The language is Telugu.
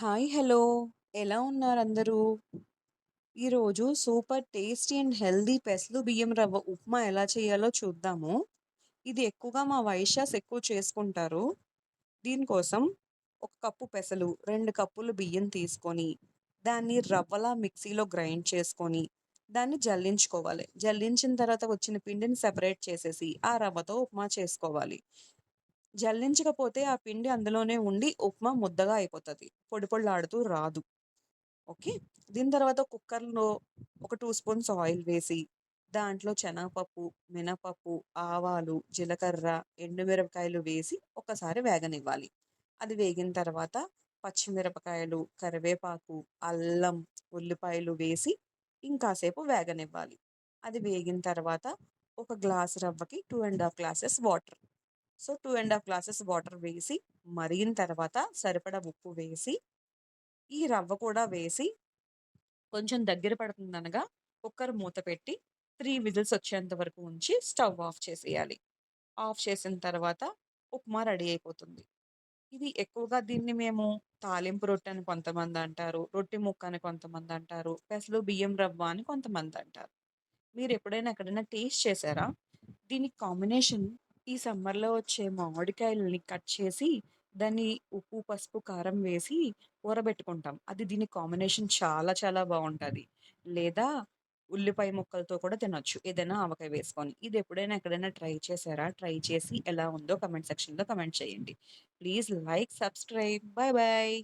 హాయ్! హలో! ఎలా ఉన్నారందరూ? ఈరోజు సూపర్ టేస్టీ అండ్ హెల్తీ పెసలు బియ్యం రవ్వ ఉప్మా ఎలా చేయాలో చూద్దాము. ఇది ఎక్కువగా మా వైశ్యాస్ ఎక్కువ చేసుకుంటారు. దీనికోసం ఒక కప్పు పెసలు, 2 కప్పులు బియ్యం తీసుకొని, దాన్ని రవ్వలా మిక్సీలో గ్రైండ్ చేసుకొని, దాన్ని జల్లించుకోవాలి. జల్లించిన తర్వాత వచ్చిన పిండిని సెపరేట్ చేసేసి, ఆ రవ్వతో ఉప్మా చేసుకోవాలి. జల్లించకపోతే ఆ పిండి అందులోనే ఉండి ఉప్మా ముద్దగా అయిపోతది. పొడి పొడిలాడుతూ రాదు. ఓకే. దీని తర్వాత కుక్కర్‌లో ఒక 2 స్పూన్స్ ఆయిల్ వేసి, దాంట్లో శనగపప్పు, మినపప్పు, ఆవాలు, జీలకర్ర, ఎండుమిరపకాయలు వేసి ఒక్కసారి వేగనివ్వాలి. అది వేగిన తర్వాత పచ్చిమిరపకాయలు, కరివేపాకు, అల్లం, ఉల్లిపాయలు వేసి ఇంకాసేపు వేగనివ్వాలి. అది వేగిన తర్వాత ఒక గ్లాస్ రవ్వకి 2 ½ glasses water. So, 2 ½ glasses water వేసి మరిగిన తర్వాత సరిపడా ఉప్పు వేసి, ఈ రవ్వ కూడా వేసి కొంచెం దగ్గర పడుతుందనగా కుక్కర్ మూత పెట్టి 3 విజిల్స్ వచ్చేంత వరకు ఉంచి స్టవ్ ఆఫ్ చేసేయాలి. ఆఫ్ చేసిన తర్వాత ఉప్మా రెడీ అయిపోతుంది. ఇది ఎక్కువగా దీన్ని మేము తాలింపు రొట్టెని కొంతమందంటారు. రొట్టె ముక్క అని కొంతమందంటారు. పెసలు బియ్యం రవ్వ అని కొంతమందంటారు. మీరెప్పుడైనా ఎక్కడైనా టేస్ట్ చేసారా? దీనికి కాంబినేషన్ ఈ సమ్మర్‌లో వచ్చే మామిడికాయలని కట్ చేసి, దాన్ని ఉప్పు, పసుపు, కారం వేసి ఊరబెట్టుకుంటాం. అది దీనికి కాంబినేషన్ చాలా చాలా బావుంటది. లేదా ఉల్లిపాయ ముక్కలతో కూడా తినొచ్చు. ఏదైనా ఆవకాయ వేసుకొని. ఇది ఎప్పుడైనా ఎక్కడైనా ట్రై చేసారా? ట్రై చేసి ఎలా ఉందో కామెంట్ సెక్షన్‌లో కామెంట్ చేయండి. Please like, subscribe. Bye bye.